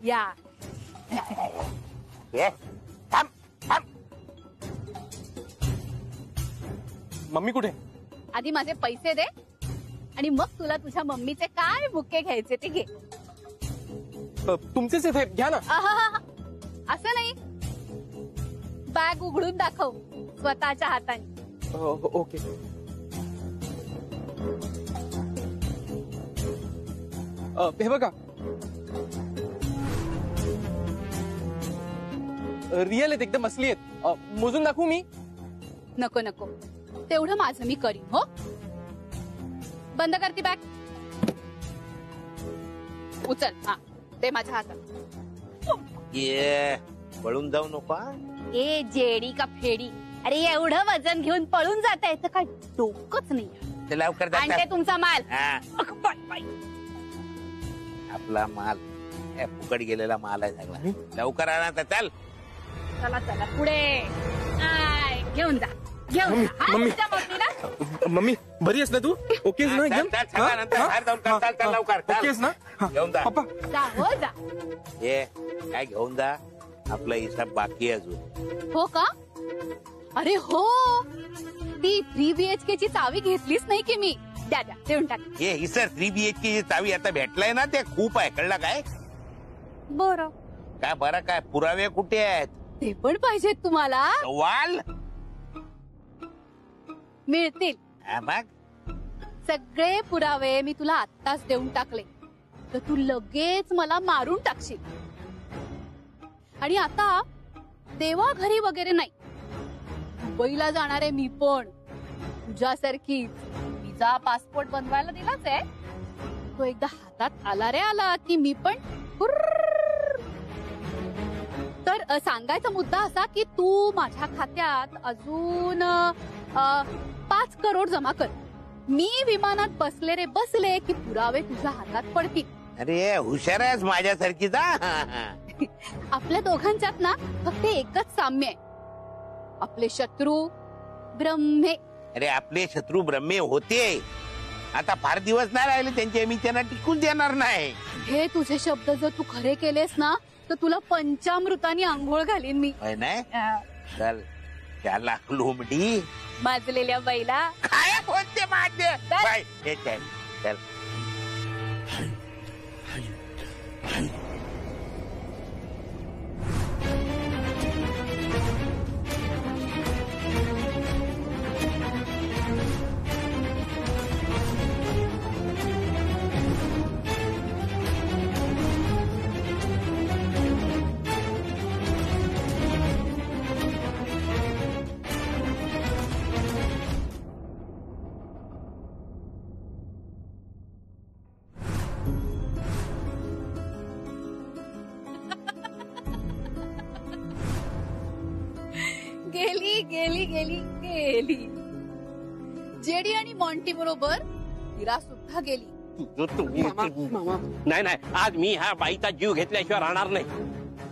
द्या. थांब थांब. मम्मी कुठे? आधी माझे पैसे दे आणि मग तुला तुझ्या मम्मीचे काय बुके घ्यायचे ते घे. तुमचेच इथे घ्या ना. असं नाही, बॅग उघडून दाखव स्वतःच्या हाताने. ओके. हे बघा, रिअल आहेत, एकदम असली आहेत. मोजून दाखवू मी? नको नको, तेवढं माझं मी करीन. हो, बंद करती बॅग. उचल. हा, ते माझ्या हातात. ये पळून जाऊ नको. ए जेडी का फेडी, अरे एवढं वजन घेऊन पळून जात आहे तर काय डोकंच नाही. लवकर आणते तुमचा माल. आपला माल फुकट गेलेला माल आहे सगळा. लवकर आणा तर. चल चला चला पुढे. घेऊन जा, घेऊन जा. तुमच्या मम्मीला. मम्मी बरी आहेस ना तू? ओकेच ना एकदम? ओकेच ना? घेऊन जा पप्पा. जा, हो जा. ये काय घेऊन जा, आपला हिसाब बाकी आहे अजून. हो का? अरे हो, ती 3 BHK ची चावी घेतलीच नाही की मी. द्या द्या, देऊन टाक. हे ही सर 3 BHK ची चावी आता भेटलाय ना, ते खूप आहे, कळलं काय? बरं काय बरं काय, पुरावे कुठे आहेत? ते पण पाहिजेत तुम्हाला? सवाल मिळतील. मग सगळे पुरावे मी तुला आत्ताच देऊन टाकले तर तू लगेच मला मारून टाकशील. आणि आता देवा घरी वगैरे नाही, दुबईला जाणार आहे मी पण. तुझ्यासारखी विजा पासपोर्ट बनवायला दिलाच आहे. तो एकदा हातात आला रे आला की मी पण तर सांगायचा मुद्दा असा की तू माझ्या खात्यात अजून 5 करोड जमा कर. मी विमानात बसले रे बसले की पुरावे तुझ्या हातात पडतील. अरे हुशार आहेस माझ्यासारखीच. आपल्या दोघांच्यात ना फक्त एकच साम्य आहे, आपले शत्रू ब्रह्मे. अरे आपले शत्रू ब्रह्मे होते, आता फार दिवस नाही राहिले त्यांचे, मी त्यांना टिकून देणार नाही. हे तुझे शब्द जर तू खरे केलेस ना तर तुला पंचामृतानी आंघोळ घालीन मी. नाही चल, त्याला लोमडी माजलेल्या बैला काय बोलते माझे. चल चल. गेली गेली गेली गेली. जेडी आणि मॉन्टी बरोबर हिरा सुद्धा गेली. नाही नाही, आज मी ह्या बाईचा जीव घेतल्याशिवाय राहणार नाही.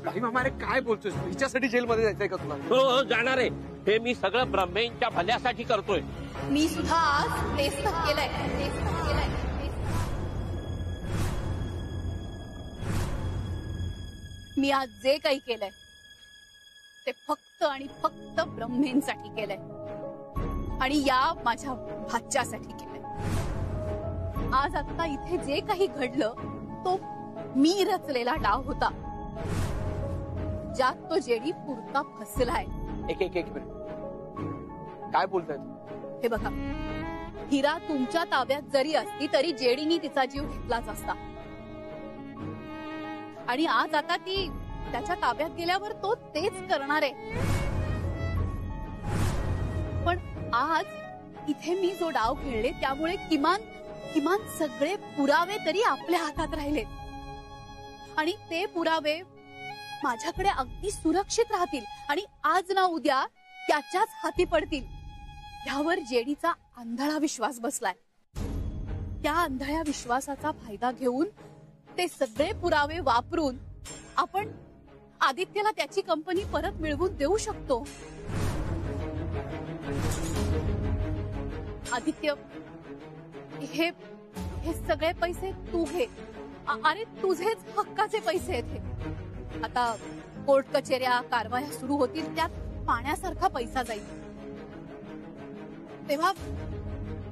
नाही मामा, अरे काय बोलतोय? हिच्यासाठी जेलमध्ये जायचंय का तुला? हो जाणार आहे. हे मी सगळं ब्रह्मेंच्या भल्यासाठी करतोय. मी सुद्धा आज तेच तर केलंय. मी आज जे काही केलंय ते फक्त आणि फक्त ब्रह्मेंसाठी केलंय आणि या माझ्या भाच्यासाठी केलंय. आज आता इथे जे काही घडलं तो मी रचलेला डाव होता, ज्यात तो जेडी पुरता फसलाय. एक मिनिट, काय बोलताय तू? हे बघा, हिरा तुमच्या ताब्यात जरी असती तरी जेडीनी तिचा जीव घेतलाच असता. आणि आज आता ती त्याच्या ताब्यात गेल्यावर तो तेच करणार आहे. पण आज इथे मी जो डाव खेळले त्यामुळे किमान सगळे पुरावे तरी आपल्या हातात राहिले आणि ते पुरावे माझ्याकडे अगदी सुरक्षित राहतील आणि आज ना उद्या त्याच्याच हाती पडतील. ह्यावर जेडीचा आंधळा विश्वास बसलाय. त्या आंधळ्या विश्वासाचा फायदा घेऊन ते सगळे पुरावे वापरून आपण आदित्यला त्याची कंपनी परत मिळवून देऊ शकतो. आदित्य, हे सगळे पैसे तू घे अरे तुझेच हक्काचे पैसे आहेत हे. आता कोर्ट कचेऱ्या कारवाया सुरू होतील, त्यात पाण्यासारखा पैसा जाईल. तेव्हा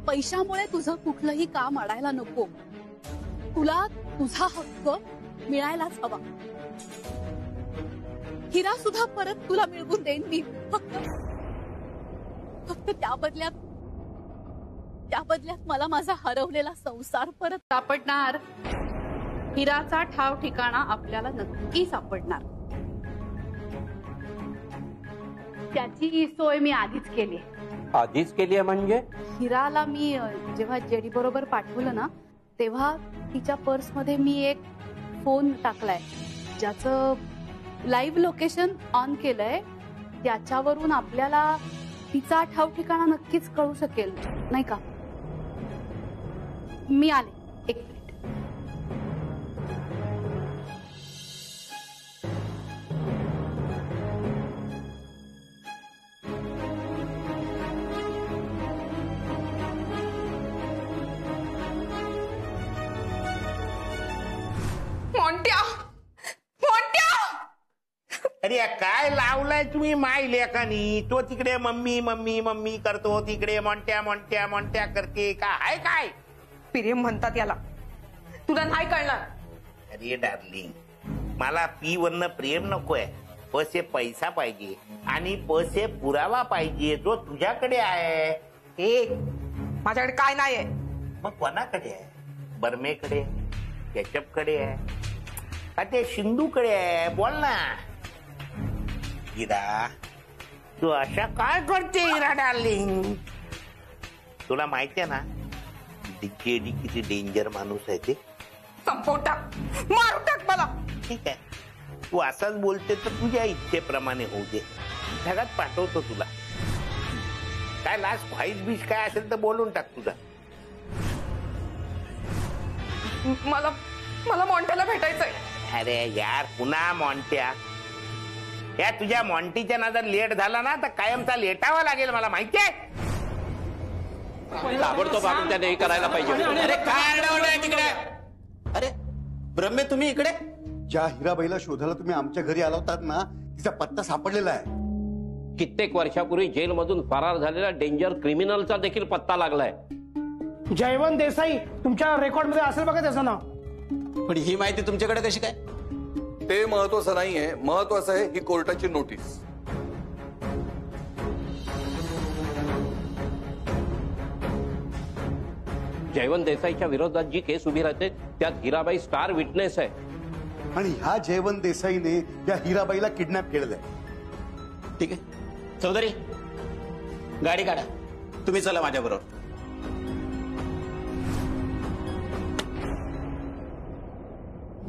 पैशामुळे तुझं कुठलंही काम अडायला नको. तुला तुझा हक्क मिळायलाच हवा. हिरा सुद्धा परत तुला मिळवून देईन मी. फक्त त्या बदल्यात मला माझा हरवलेला संसार परत सापडणार. हिराचा ठाव ठिकाणा आपल्याला नक्की सापडणार. त्याची सोय मी आधीच केली. आधीच केली आहे म्हणजे? हिराला मी जेव्हा जेडी बरोबर पाठवलं ना, तेव्हा तिच्या पर्समध्ये मी एक फोन टाकलाय, ज्याचं लाईव्ह लोकेशन ऑन केलंय. त्याच्यावरून आपल्याला तिचा ठाव ठिकाणा नक्कीच कळू शकेल, नाही का? मी आले, एक मिनिट. मोंट्या, मोंट्या! अरे काय लावलाय तुम्ही माय लेखानी? तो तिकडे मम्मी मम्मी मम्मी करतो, तिकडे मोंट्या मोंट्या मोंट्या करते. काय काय प्रेम म्हणतात याला, तुला नाही कळणार. अरे डार्लिंग, मला पी वरनं प्रेम नकोय. पैसे पैसा पाहिजे आणि पैसे पुरावा पाहिजे, जो तुझ्याकडे आहे. हे माझ्याकडे काय नाहीये. मग कोणाकडे आहे? बर्मेकडे, केचपकडे आहे का ते सिंधूकडे आहे? बोल ना. हिरा, तू अशा काय करते हिरा डार्लिंग? तुला माहिती आहे ना जेडी किती डेंजर माणूस आहे ते? संपवून टाक, मारून टाक मला. ठीक आहे, तू असंच बोलते तर तुझ्या इच्छेप्रमाणे होऊ दे. ढगात पाठवतो तुला. काय लास्ट व्हाईस बीच काय असेल तर बोलून टाक तुझा. मला मला मोंट्याला भेटायचंय. अरे यार, पुन्हा मॉन्ट्या. या तुझ्या मॉन्टीच्या नादात लेट झाला ना तर कायमचा लेटावा लागेल, मला माहितीये. ताबडतोब आपण त्याने हे करायला पाहिजे. अरे काय अडवलंय तिकडे? अरे ब्रह्मे, तुम्ही इकडे? ज्या हिराबाईला शोधायला तुम्ही आमच्या घरी आला होतात ना, तिचा पत्ता सापडलेला आहे. कित्येक वर्षापूर्वी जेलमधून फरार झालेला डेंजर क्रिमिनलचा देखील पत्ता लागलाय. जयवंत देसाई तुमच्या रेकॉर्ड मध्ये असेल बघा त्याचं नाव. पण ही माहिती तुमच्याकडे कशी काय? ते महत्वाचं नाहीये, महत्वाचं आहे ही कोर्टाची नोटीस. जयवंत देसाईच्या विरोधात जी केस उभी राहते त्यात हिराबाई स्टार विटनेस आहे. आणि ह्या जयवंत देसाईने या हिराबाईला किडनॅप केलेलं आहे. ठीक आहे चौधरी, गाडी काढा, तुम्ही चला माझ्या बरोबर.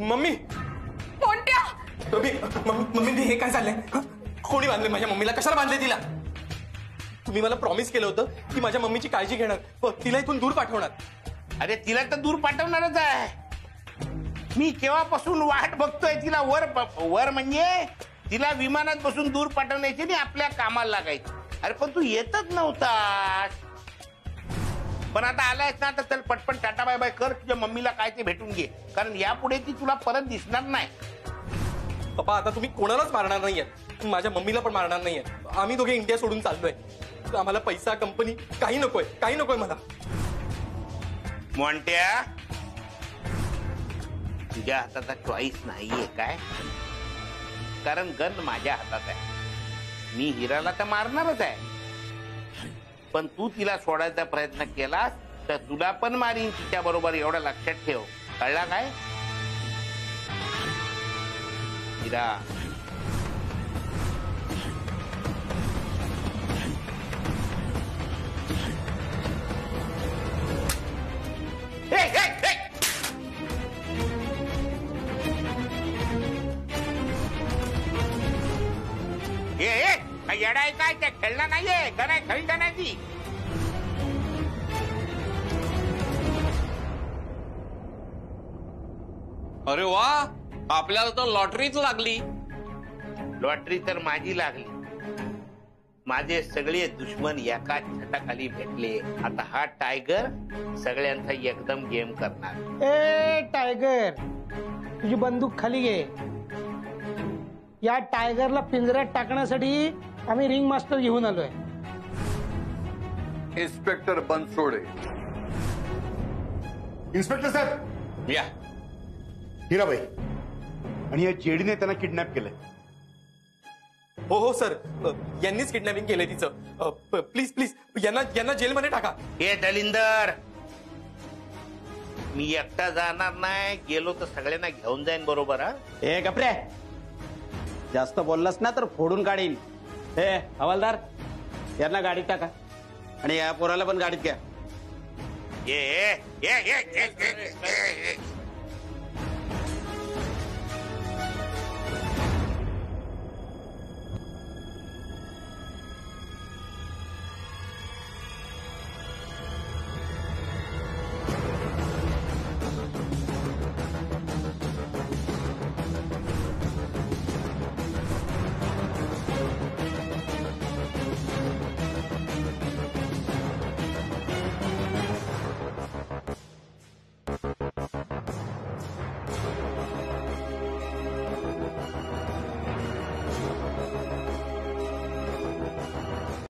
मम्मी, मोंट्या! मम्मी हे काय चाललंय? कोणी बांधले माझ्या मम्मीला? कशाला बांधले तिला? तुम्ही मला प्रॉमिस केलं होतं की माझ्या मम्मीची काळजी घेणार, तिला इथून दूर पाठवणार. अरे तिला तर दूर पाठवणारच आहे. मी केव्हापासून वाट बघतोय तिला वर म्हणजे तिला विमानात बसून दूर पाठवण्याची आणि आपल्या कामाला लागायची. अरे पण तू येतच नव्हतास. पण आता आलायस ना तर चल पटपट टाटा बाय बाय कर. तुझ्या मम्मीला काय ते भेटून घे, कारण यापुढे ती तुला परत दिसणार नाही. पप्पा, आता तुम्ही कोणालाच मारणार नाहीयेत, माझ्या मम्मीला पण मारणार नाहीये. आम्ही दोघे इंडिया सोडून चाललोय. आम्हाला पैसा, कंपनी काही नकोय, काही नकोय मला. मोंट्या, तुझ्या हाताचा चॉईस नाहीये काय? कारण गन माझ्या हातात आहे. मी हिराला तर मारणारच आहे, पण तू तिला सोडायचा प्रयत्न केलास तर तुला पण मारीन तिच्या बरोबर. एवढं लक्षात ठेव, कळला काय? हिरा, येडा आहे काय? त्या खेळणं नाहीये, काय खेळी जाण्याची. अरे वा, आपल्याला तर लॉटरीच लागली. लॉटरी तर माझी लागली. माझे सगळे दुश्मन एका छताखाली भेटले. आता हा टायगर सगळ्यांचा एकदम गेम करणार. ए टायगर, तुझी बंदूक खाली घे. या टायगरला पिंजऱ्यात टाकण्यासाठी आम्ही रिंग मास्टर घेऊन आलोय. इन्स्पेक्टर बनसोडे. इन्स्पेक्टर साहेब, या. हिराबाई आणि या जेडीने त्यांना किडनॅप केलंय. हो हो सर, यांनीच किडनॅपिंग केलंय तिचं. प्लीज प्लीज यांना जेलमध्ये टाका. हे दलिंदर, मी एकटा जाणार नाही. गेलो तर सगळ्यांना घेऊन जाईन बरोबर. हा, ए गपरे, जास्त बोललास ना तर फोडून काढीन. हे हवालदार, यांना गाडीत टाका आणि या पोराला पण गाडीत घ्या. ये.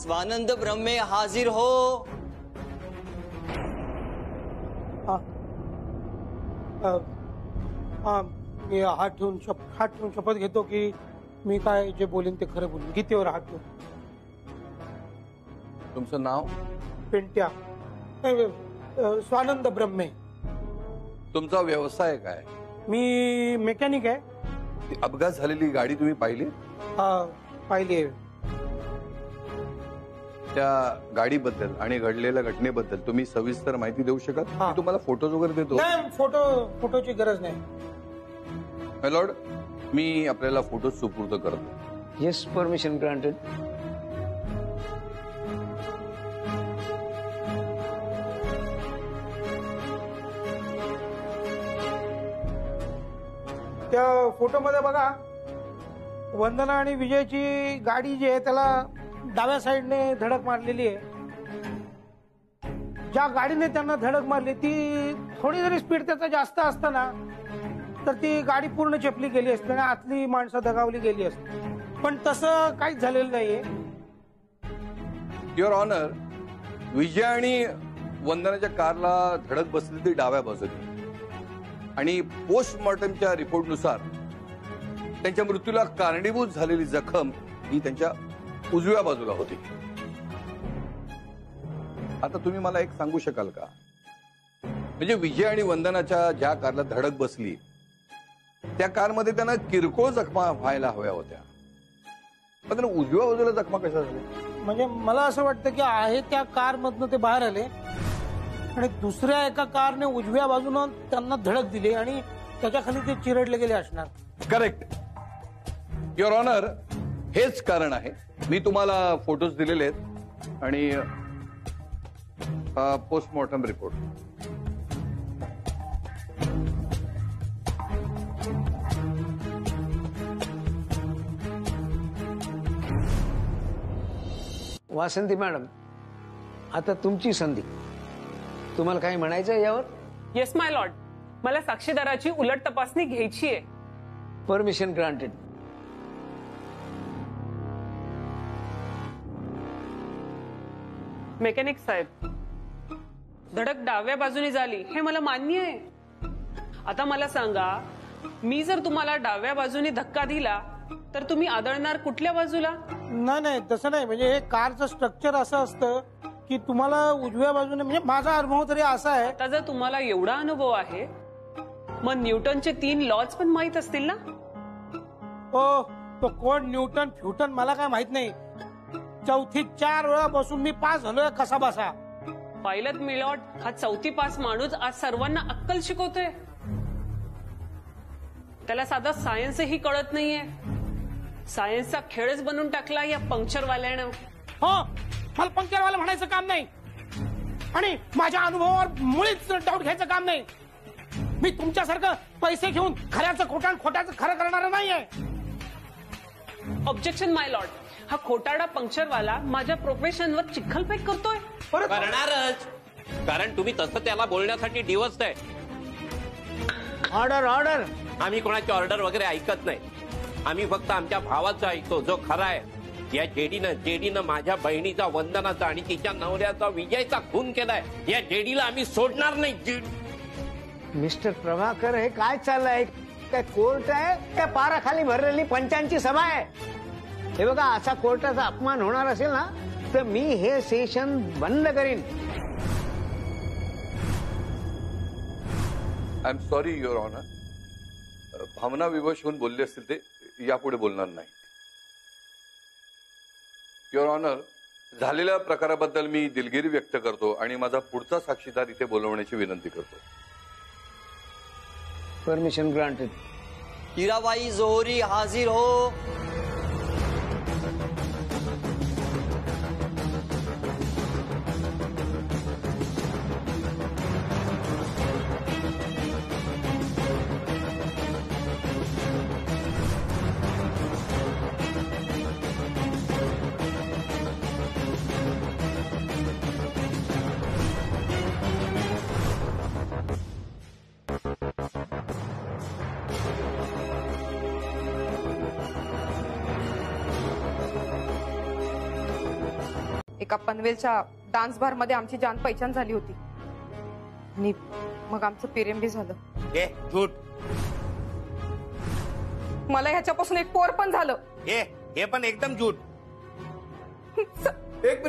स्वानंद ब्रह्मे हाजिर हो. मी हात ठेवून शपथ घेतो की मी काय जे बोलीन ते खरं बोलीन. गीतेवर हात ठेवून. तुमचं नाव? पिंट्या. स्वानंद ब्रह्मे. तुमचा व्यवसाय काय? मी मेकॅनिक आहे. ती अपघात झालेली गाडी तुम्ही पाहिली? पाहिली आहे. त्या गाडीबद्दल आणि घडलेल्या घटनेबद्दल तुम्ही सविस्तर माहिती देऊ शकत? हा. मी तुम्हाला फोटोज वगैरे देतो. नाही, फोटोची गरज नाही. माय लॉर्ड, मी आपल्याला फोटो सुपूर्द करतो. Yes, permission granted. त्या फोटोमध्ये बघा, वंदना आणि विजयची गाडी जी आहे त्याला डाव्या साईडने धडक मारलेली आहे. ज्या गाडीने त्यांना धडक मारली ती थोडी जरी स्पीड त्याचा जास्त असता ना तर ती गाडी पूर्ण चेपली गेली असती आणि आतली माणसं दगावली गेली असती. पण तसं काहीच झालेलं नाहीये. युअर ऑनर, विजय आणि वंदनाच्या कारला धडक बसली ती डाव्या बाजूने आणि पोस्टमॉर्टमच्या रिपोर्टनुसार त्यांच्या मृत्यूला कारणीभूत झालेली जखम ही त्यांच्या उजव्या बाजूला होती. आता तुम्ही मला एक सांगू शकाल का, म्हणजे विजय आणि वंदनाच्या ज्या कारला धडक बसली त्या कारमध्ये त्यांना किरकोळ जखमा व्हायला हव्या होत्या, पण त्यांना उजव्या बाजूला जखमा कशा झाल्या? म्हणजे मला असं वाटतं की आहे त्या कार मधनं ते बाहेर आले आणि दुसऱ्या एका कारने उजव्या बाजूनं त्यांना धडक दिली आणि त्याच्या खाली ते चिरडले गेले असणार. करेक्ट युअर ऑनर, हेच कारण आहे. मी तुम्हाला फोटोज दिलेले आहेत आणि पोस्टमॉर्टम रिपोर्ट. वासंती मॅडम, आता तुमची संधी. तुम्हाला काही म्हणायचं आहे यावर? येस माय लॉर्ड, मला साक्षीदाराची उलट तपासणी घ्यायची आहे. Permission granted. मेकॅनिक साहेब, धडक डाव्या बाजूने झाली हे मला मान्य आहे. आता मला सांगा, मी जर तुम्हाला डाव्या बाजूने धक्का दिला तर तुम्ही आदळणार कुठल्या बाजूला? नाही, तसं नाही. म्हणजे हे कारचं स्ट्रक्चर असं असतं की तुम्हाला उजव्या बाजूने, म्हणजे माझा अनुभव तरी असा आहे. आता जर तुम्हाला एवढा अनुभव आहे मग न्यूटनचे 3 लॉज पण माहित असतील ना? हो, तो कोण न्यूटन फ्युटन मला काय माहित नाही. चौथी 4 वेळा बसून मी पास झालोय कसा बसा. पाहिलं मिलॉट, हा 4थी पास माणूस आज सर्वांना अक्कल शिकवतोय. त्याला साधा सायन्सही कळत नाहीये. सायन्सचा खेळच बनवून टाकला या पंक्चरवाल्यानं. हो, मला पंक्चरवाला म्हणायचं काम नाही आणि माझ्या अनुभवावर मुळीच डाऊट घ्यायचं काम नाही. मी तुमच्यासारखं पैसे घेऊन खऱ्याचं खोटा आणि खोट्याचं खरं करणार नाहीये. ऑब्जेक्शन माय लॉर्ड, हा खोटाडा पंक्चरवाला माझ्या प्रोफेशनवर चिखलफेक करतोय. करणारच, कारण तुम्ही तसं त्याला बोलण्यासाठी डिवचताय. Order order. आम्ही कोणाची ऑर्डर वगैरे ऐकत नाही. आम्ही फक्त आमच्या भावाचं ऐकतो जो खरा आहे. या जेडीनं माझ्या बहिणीचा, वंदनाचा आणि तिच्या नवऱ्याचा, विजयचा खून केलाय. या जेडीला आम्ही सोडणार नाही. मिस्टर प्रभाकर, हे काय चाललंय? काय कोर्ट आहे काय पाराखाली भरलेली पंचांची सभा आहे? हे बघा, असा कोर्टाचा अपमान होणार असेल ना तर मी हे सेशन बंद करीन. I am sorry your honour. भावना विवश होऊन बोलले असतील ते यापुढे बोलणार नाही. युअर ऑनर, झालेल्या प्रकाराबद्दल मी दिलगिरी व्यक्त करतो आणि माझा पुढचा साक्षीदार इथे बोलवण्याची विनंती करतो. Permission granted. हीराबाई जोहरी हाजिर हो. एका पनवेलच्या डान्स बार मध्ये आमची जान पहिचान झाली होती आणि मग आमचं पेरेंबी झालं. झूट. मला ह्याच्यापासून एक पोर पण झालं. हे पण एकदम झूट. एक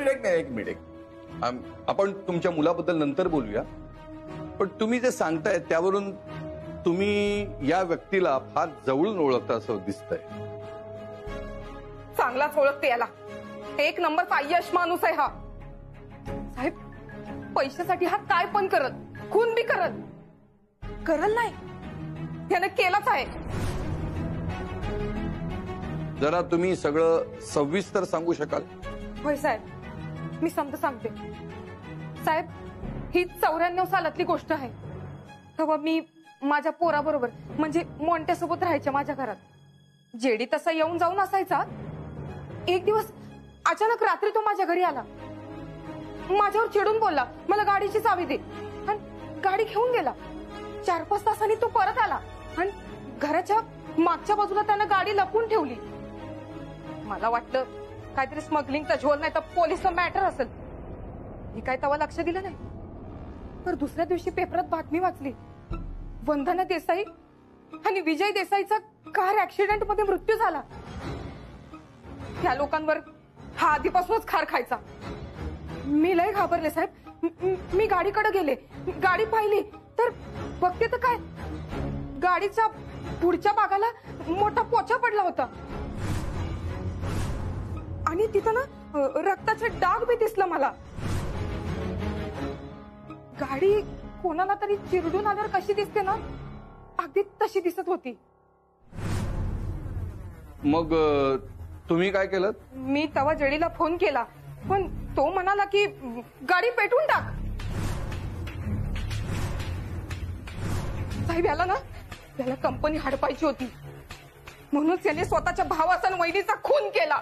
मिनिट. आपण तुमच्या मुलाबद्दल नंतर बोलूया, पण तुम्ही जे सांगताय त्यावरून तुम्ही या व्यक्तीला फार जवळून ओळखता असं दिसतंय. चांगलाच ओळखते याला. एक नंबरचा यश माणूस आहे हा. साहेब, पैशासाठी हा काय पण करत, खून बी करल नाही, त्यानं केलाच आहे. जरा तुम्ही सगळं सविस्तर सांगू शकाल? होय साहेब, मी समजा सांगते. साहेब, ही 94 सालातली गोष्ट आहे. तेव्हा मी माझ्या पोराबरोबर म्हणजे मोंट्यासोबत राहायच्या माझ्या घरात. जेडी तसा येऊन जाऊन असायचा. एक दिवस अचानक रात्री तो माझ्या घरी आला. माझ्यावर चिडून बोलला, मला गाडीची चावी दे, आणि गाडी घेऊन गेला. 4-5 तासांनी तो परत आला आणि घराच्या मागच्या बाजूला त्यानं गाडी लपवून ठेवली. मला वाटलं काहीतरी स्मगलिंगचा झोल नाही तर पोलिसचा मॅटर असेल. मी काय तेव्हा लक्ष दिलं नाही. तर दुसऱ्या दिवशी पेपरात बातमी वाचली, वंदना देसाई आणि विजय देसाईचा कार ऍक्सिडेंट मध्ये मृत्यू झाला. त्या लोकांवर हा आधीपासूनच खार खायचा. मी लय घाबरले साहेब. मी गाडीकडे गेले, गाडी पाहिली तर बघते तर काय, गाडीच्या पुढच्या भागाला मोठा पोचा पडला होता आणि तिथं ना रक्ताचे डाग बी दिसलं मला. गाडी कोणाला तरी चिरडून आल्यावर कशी दिसते ना, अगदी तशी दिसत होती. मग तुम्ही काय केलं? मी तेव्हा जेडीला फोन केला, पण तो म्हणाला की गाडी पेटवून टाक. साहेब, याला कंपनी हडपायची होती म्हणून त्याने स्वतःच्या भावाचा आणि वहिनीचा खून केला.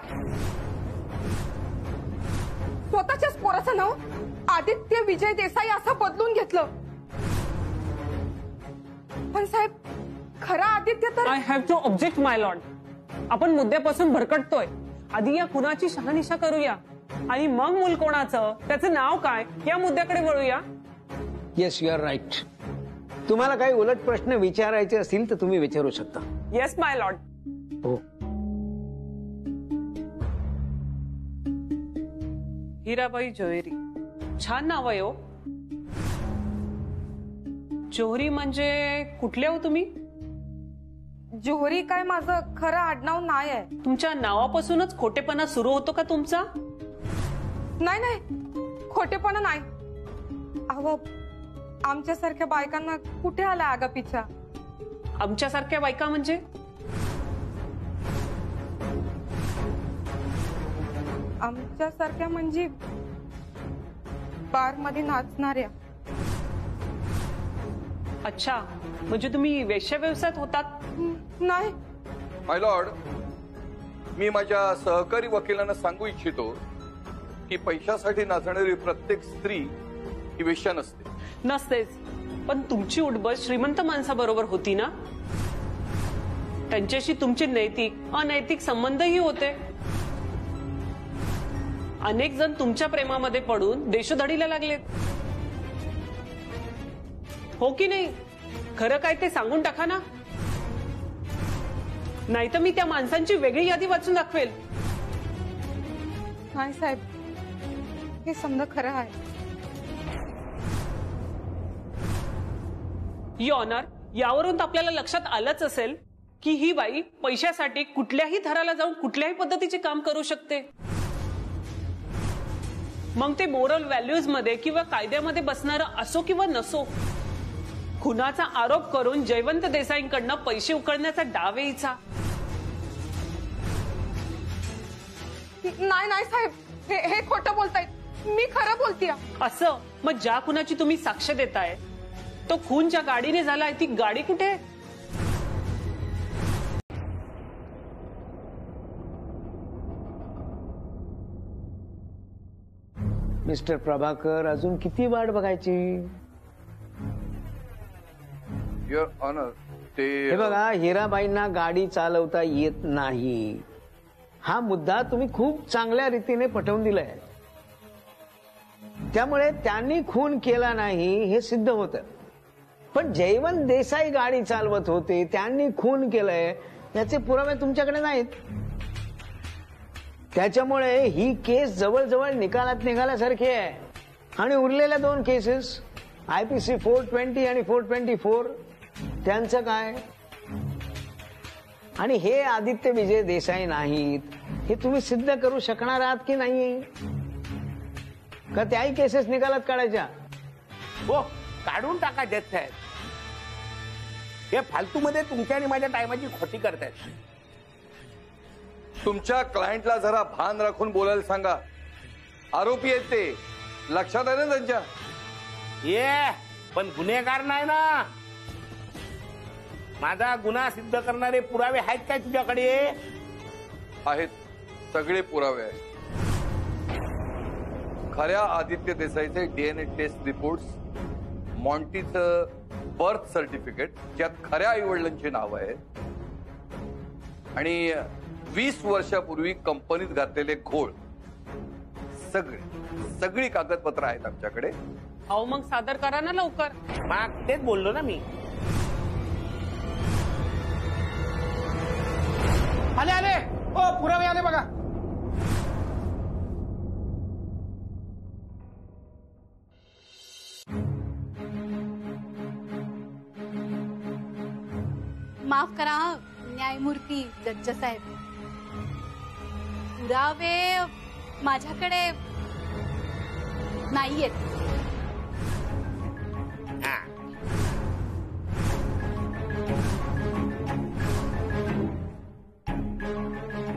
स्वतःच्याच पोराचं नाव आदित्य विजय देसाई असं बदलून घेतलं. पण साहेब, खरा आदित्य तर. I have to object my lord. आपण मुद्द्यापासून भरकटतोय. आधी या खुनाची शहानिशा करूया आणि मग मूल कोणाचं, त्याचं नाव काय, या मुद्द्याकडे वळूया. Yes, you are right. तुम्हाला काही उलट प्रश्न विचारायचे असतील तर तुम्ही विचारू शकता. येस माय लॉर्ड. हो. हीराबाई जोहरी, छान नाव आहे हो. जोहरी म्हणजे कुठले हो तुम्ही? जोहरी काय माझं खरं आडनाव नाही आहे. तुमच्या नावापासूनच खोटेपणा सुरू होतो का तुमचा? नाही, खोटेपणा नाही. अहो, आमच्यासारख्या बायकांना कुठे आला आगापिछा? आमच्यासारख्या बायका म्हणजे? आमच्यासारख्या म्हणजे बार मध्ये नाचणाऱ्या. अच्छा, म्हणजे तुम्ही वेश्या व्यवसायात होतात? नाही. माय लॉर्ड, मी माझ्या सहकारी वकिलांना सांगू इच्छितो की पैशासाठी नाचणारी प्रत्येक स्त्री ही वेश्या नसते. नसतेच, पण तुमची उठबस श्रीमंत माणसाबरोबर होती ना? त्यांच्याशी तुमचे नैतिक अनैतिक संबंधही होते. अनेक जण तुमच्या प्रेमामध्ये पडून देशोधडीला लागलेत. हो की नाही? खरं काय ते सांगून टाका ना, नाहीतर मी त्या माणसांची वेगळी यादी वाचून दाखवेल. नाही साहेब, हे समजा खरं आहे. युअर ऑनर, यावरून आपल्याला लक्षात आलंच असेल की ही बाई पैशासाठी कुठल्याही थराला जाऊन कुठल्याही पद्धतीचे काम करू शकते. मग ते मोरल व्हॅल्यूज मध्ये किंवा कायद्यामध्ये बसणारं असो किंवा नसो, खुनाचा आरोप करून जयवंत देसाईंकडनं पैसे उकळण्याचा डाव यायचा. नाही नाही साहेब, हे खोटं बोलतायत. मी खरं बोलतीय. असं? मग ज्या खुनाची तुम्ही साक्ष देताय तो खून ज्या गाडीने झालाय ती गाडी कुठे? मिस्टर प्रभाकर, अजून किती वाट बघायची? युअर ऑनर, ते हे बघा, हिराबाईंना गाडी चालवता येत नाही हा मुद्दा तुम्ही खूप चांगल्या रीतीने पटवून दिलाय. त्यामुळे त्यांनी खून केला नाही हे सिद्ध होतं. पण जयवंत देसाई गाडी चालवत होते, त्यांनी खून केलंय याचे पुरावे तुमच्याकडे नाहीत. त्याच्यामुळे ही केस जवळजवळ निकालात निघाल्यासारखी आहे. आणि उरलेल्या 2 केसेस IPC 420 आणि 424 त्यांचं काय? आणि हे आदित्य विजय देसाई नाहीत हे तुम्ही सिद्ध करू शकणार आहात की नाही? का त्याही केसेस निकालात काढायच्या? हो, काढून टाका जज साहेब. हे फालतू मध्ये तुमच्या आणि माझ्या टायमाची खोटी करतायत. तुमच्या क्लायंटला जरा भान राखून बोलायला सांगा. आरोपी आहेत ते, लक्षात आहे ना त्यांच्या? ये पण गुन्हेगार नाही ना. माझा गुन्हा सिद्ध करणारे पुरावे आहेत काय तुझ्याकडे? आहेत, सगळे पुरावे आहेत. खऱ्या आदित्य देसाईचे DNA टेस्ट रिपोर्ट्स, मॉन्टीचं बर्थ सर्टिफिकेट ज्यात खऱ्या आईवडिलांची नाव आहेत, आणि 20 वर्षापूर्वी कंपनीत घातलेले घोळ, सगळी कागदपत्र आहेत आमच्याकडे. अहो मग सादर करा ना लवकर. मग तेच बोललो ना मी. आले आले, ओ पुरावे आले बघा. माफ करा न्यायमूर्ती जज साहेब, पुरावे माझ्याकडे नाहीयेत.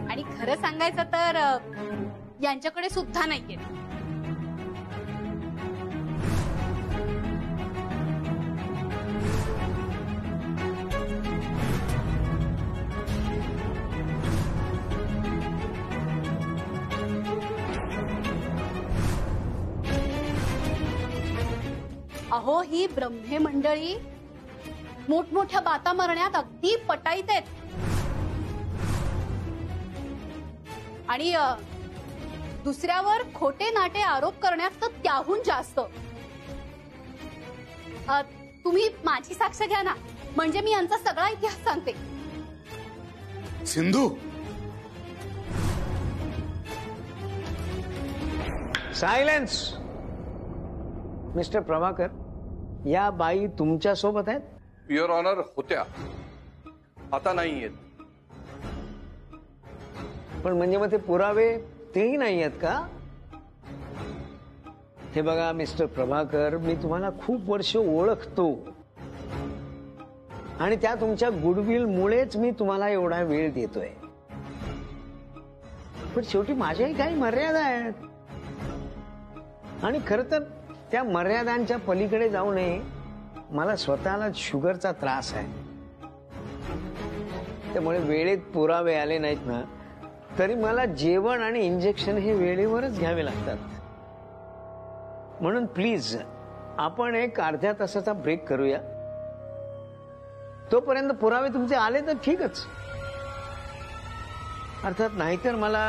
आणि खरं सांगायचं तर यांच्याकडे सुद्धा नाहीयेत. अहो, ही ब्रह्मे मंडळी मोठमोठ्या बाता मारण्यात अगदी पटाईत आहेत. आणि दुसऱ्यावर खोटे नाटे आरोप करण्यात तर त्याहून जास्त. तुम्ही माझी साक्ष घ्या ना, म्हणजे मी यांचा सगळा इतिहास सांगते. सिंधू, सायलेन्स. मिस्टर प्रभाकर, या बाई तुमच्या सोबत आहेत? युअर ऑनर, होत्या, आता नाही आहेत. पण म्हणजे मग ते पुरावे तेही नाही आहेत का? हे बघा मिस्टर प्रभाकर, मी तुम्हाला खूप वर्ष ओळखतो आणि त्या तुमच्या गुडविल मुळेच मी तुम्हाला एवढा वेळ देतोय. पण शेवटी माझ्याही काही मर्यादा आहेत आणि खर तर त्या मर्यादांच्या पलीकडे जाऊ नये. मला स्वतःला शुगरचा त्रास आहे, त्यामुळे वेळेत पुरावे आले नाहीत ना तरी मला जेवण आणि इंजेक्शन हे वेळेवरच घ्यावे लागतात. म्हणून प्लीज आपण एक अर्ध्या तासाचा ब्रेक करूया तोपर्यंत पुरावे तुमचे आले तर ठीकच. अर्थात नाहीतर मला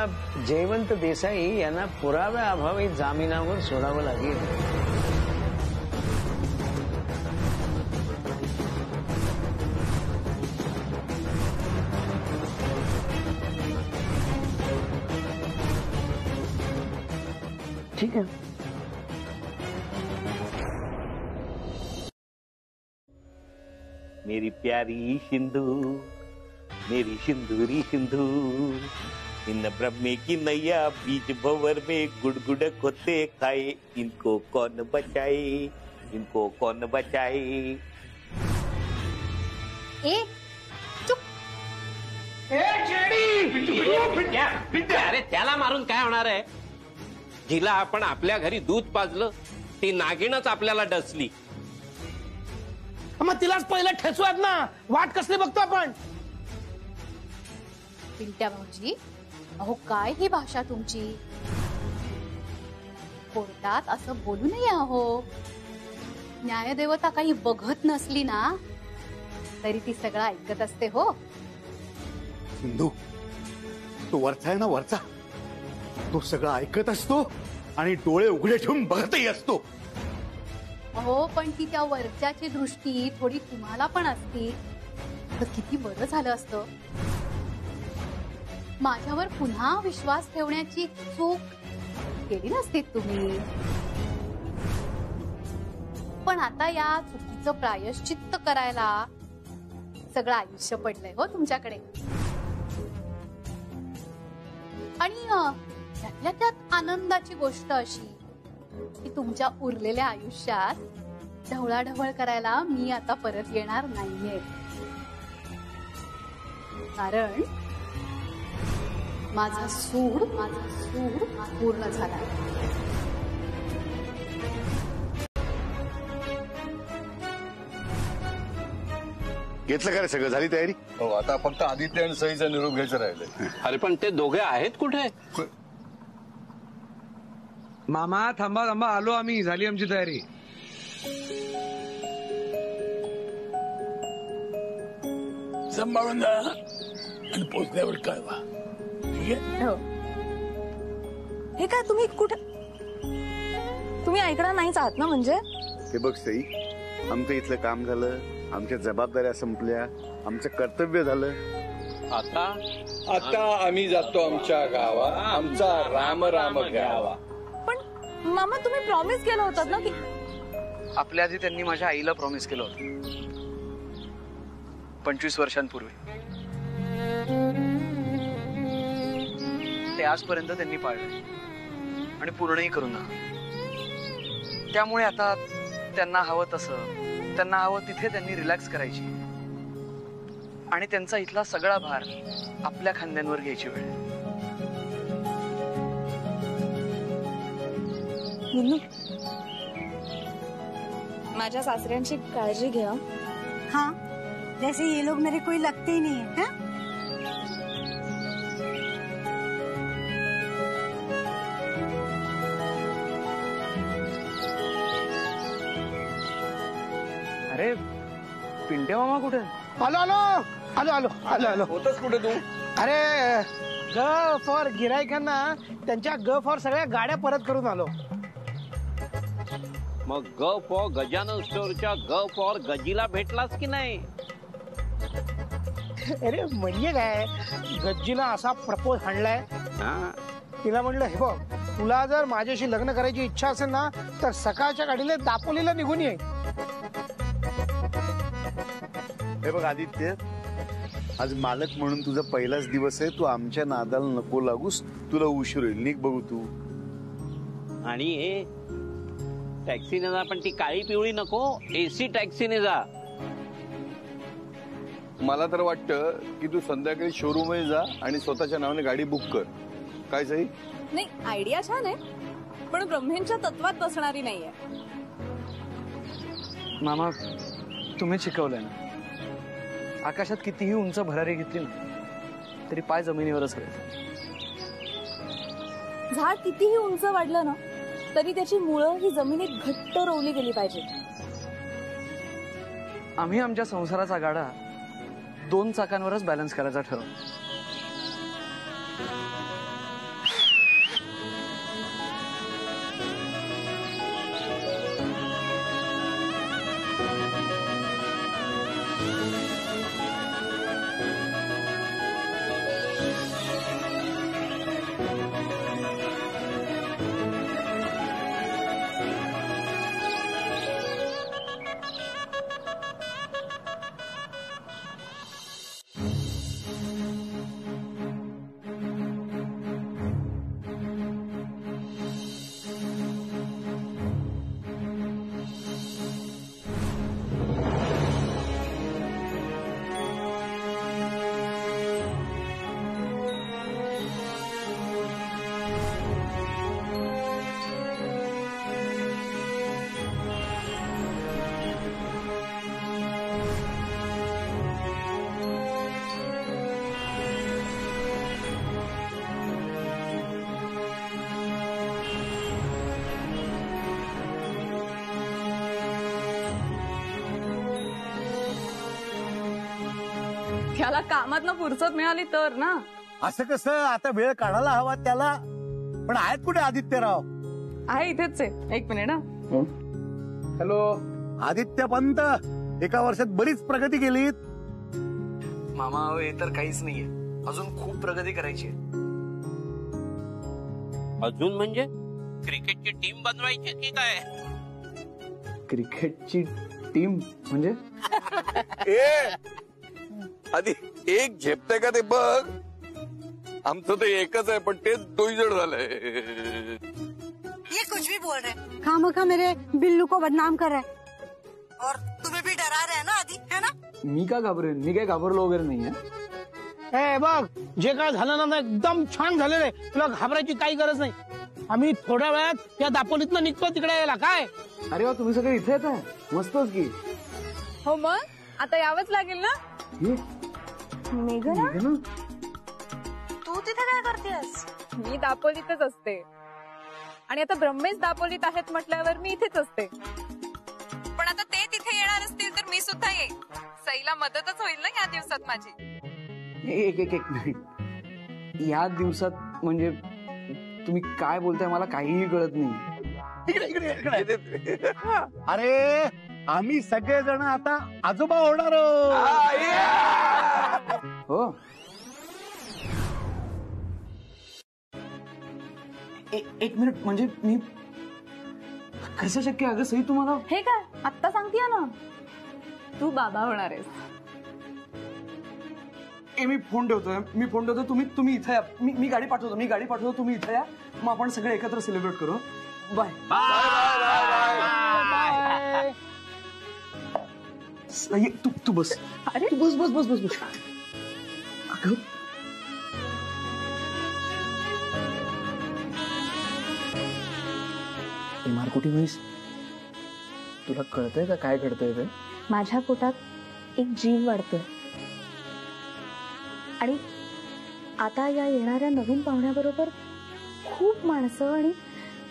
जयवंत देसाई यांना पुराव्याअभावी जामिनावर सोडावं लागेल. ठीक आहे. मेरी प्यारी सिंधु, मेरी सिंदूरी सिंधु, इन ब्रह्मे की नैया बीच भंवर में गुड़गुड़ खोते खाए, इनको कौन बचाए, इनको कौन बचाए. ए चुप. अरे त्याला मारून काय होणार आहे? जिला आपण आपल्या घरी दूध पाजलं ती नागिणच आपल्याला डसली. मग तिलाच पहिलं ठेचूयात ना. वाट कसली बघतो आपण. पिंट्या भाऊजी, अहो काय ही भाषा तुमची. कोर्टात असं बोलू नये अहो. न्यायदेवता काही बघत नसली ना तरी ती सगळं ऐकत असते हो. सिंधू, तो वरचा आहे ना, वरचा, तो सगळं ऐकत असतो आणि डोळे उघडे ठेवून बघतही असतो. अहो पण ती त्या वरच्याची दृष्टी थोडी तुम्हाला पण असती तर किती बरं झालं असतं. माझ्यावर पुन्हा विश्वास ठेवण्याची चूक केली नसती तुम्ही. पण आता या चुकीचं प्रायश्चित्त करायला सगळं आयुष्य पडलंय हो तुमच्याकडे. आणि त्यातल्या त्यात आनंदाची गोष्ट अशी की तुमच्या उरलेल्या आयुष्यात ढवळाढवळ करायला मी आता परत येणार नाहीये. कारण माझा सूड पूर्ण झाला. घेतलं का रे सगळं? झाली तयारी? हो, आता फक्त आदित्य आणि सईचा निरोप घ्यायचं राहिलंय. अरे पण ते दोघे आहेत कुठे? मामा थांबा थांबा, आलो आम्ही. झाली आमची तयारी. सांभाळून जा आणि पोचल्यावर कळवा. ठीक आहे? हो. हे काय तुम्ही कुठे? तुम्ही ऐकणार नाहीच आहात ना? म्हणजे हे बघ सई, आमचं इथलं काम झालं, आमच्या जबाबदाऱ्या संपल्या, आमचं कर्तव्य झालं. आता आम्ही जातो आमच्या गावा, आमचा राम राम गावा. पण मामा तुम्ही प्रॉमिस केलं होतात ना की आपल्या आधी त्यांनी माझ्या आईला प्रॉमिस केलं होतं 25 वर्षांपूर्वी. ते आजपर्यंत त्यांनी पाळलं आणि पूर्णही करून दाखवलं. त्यामुळे आता त्यांना हवं तसं, त्यांना हवं तिथे त्यांनी रिलॅक्स करायची आणि त्यांचा इथला सगळा भार आपल्या खांद्यांवर घ्यायची वेळ. माझ्या सासऱ्यांची काळजी घ्या. हाँ, जैसे ये लोग मेरे कोई लगते ही नहीं है. हा? अरे पिंट्या मामा कुठे? आलो आलो आलो आलो आलो आलो. होतच कुठे तू? अरे ग फॉर गिरायकांना त्यांच्या ग फॉर सगळ्या गाड्या परत करून आलो. मग ग फॉर गजानन स्टोअरच्या ग फॉर गजीला भेटलास की नाही? अरे म्हणजे काय, गज्जीला असा प्रपोज हाणलाय. तिला म्हणलं, हे बघ, तुला जर माझ्याशी लग्न करायची इच्छा असेल ना तर सकाळच्या गाडीला दापोलीला निघून ये. हे बघ आदित्य, आज मालक म्हणून तुझा पहिलाच दिवस आहे. तू आमच्या नादाला नको लागूस. तुला उशीर होईल. निघ बघू तू. आणि टॅक्सीने जा, पण ती काळी पिवळी नको, एसी टॅक्सीने जा. मला तर वाटतं की तू संध्याकाळी शोरूम मध्ये जा आणि स्वतःच्या नावाने गाडी बुक कर. काय सई? नाही, आयडिया छान आहे पण ब्रह्मेंच्या तत्वात बसणारी नाहीये. मामा तुम्ही शिकवलंय ना, आकाशात कितीही उंच भरारी घेतली ना तरी पाय जमिनीवरच हवे. झाड कितीही उंच वाढलं ना तरी त्याची मुळं ही जमिनीत घट्ट रोवली गेली पाहिजे. आम्ही आमच्या संसाराचा गाडा 2 चाकांवरच बॅलन्स करायचा ठरव. त्याला कामातनं फुरसत मिळाली तर ना. असं कसं, आता वेळ काढायला हवा त्याला. पण आहेत कुठे आदित्यराव? आहे इथेच आहे. 1 मिनिट. हॅलो आदित्य पंत, एका वर्षात बरीच प्रगती केलीत. मामा हे तर काहीच नाहीये, अजून खूप प्रगती करायची आहे. अजून म्हणजे क्रिकेटची टीम बनवायची की काय? क्रिकेटची टीम म्हणजे? आधी एक झेपतंय का ते बघ. आमचं ते एकच आहे पण ते 2 जण झालंय. ये कुछ भी बोल रहे, खामखा मेरे बिल्लू को बदनाम कर रहे और तुम्हें भी डरा रहे हैं ना आदि, है ना? मी का घाबरेन? मी काय घाबरलो वगैरे नाहीये. ए बघ, जे काय झालं ना एकदम छान झालेलं आहे. तुला घाबरायची काही गरज नाही. आम्ही थोड्या वेळात या दापोलीतनं निघतो तिकडे यायला. काय अरे वा, तुम्ही सगळे इथेच आहे. मस्तच की. हो मग आता यावंच लागेल ना. मेघना, तू तिथे काय करतेस? मी दापोलीतच असते आणि आता ब्रह्मेश दापोलीत आहेत म्हटल्यावर मी इथेच असते. पण आता ते तिथे येणार असतील तर मी सुद्धा येईन. सईला मदतच होईल ना या दिवसात माझी. एक मिनिट. या दिवसात म्हणजे तुम्ही काय बोलताय मला काहीही कळत नाही. अरे आम्ही सगळेजण आता आजोबा होणार आहोत. हो. एक मिनिट, म्हणजे मी कसं शक्य? अगं सई तुम्हाला हे काय आत्ता सांगतीये ना, तू बाबा होणार आहेस. मी फोन ठेवतोय. तुम्ही इथे या. मी गाडी पाठवतो. तुम्ही इथे या. मग आपण सगळे एकत्र सेलिब्रेट करू. बाय. तू बस. अरे तू बस. अगं मारकुटी म्हैस, तुला कळतंय का काय घडतंय ते? माझ्या पोटात एक जीव वाढतोय आणि आता या येणाऱ्या नवीन पाहुण्याबरोबर खूप माणसं आणि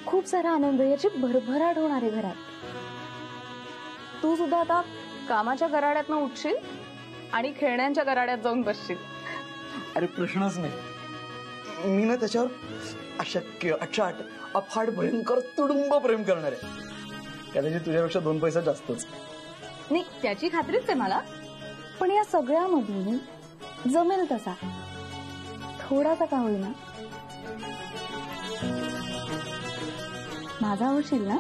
खूप सारा आनंद याची भरभराट होणार आहे घरात. तू सुद्धा आता कामाच्या गराड्यातनं उठशील आणि खेळण्यांच्या गराड्यात जाऊन बसशील. अरे प्रश्नच नाही. मी ना त्याच्यावर अशक्य, अचाट, अफाट, भयंकर, तुडुंब प्रेम करणार आहे. कदाचित तुझ्यापेक्षा 2 पैसा जास्तच. नाही त्याची खात्रीच आहे मला. पण या सगळ्यामधून जमेल तसा थोडासा का होईना माझा होशील ना.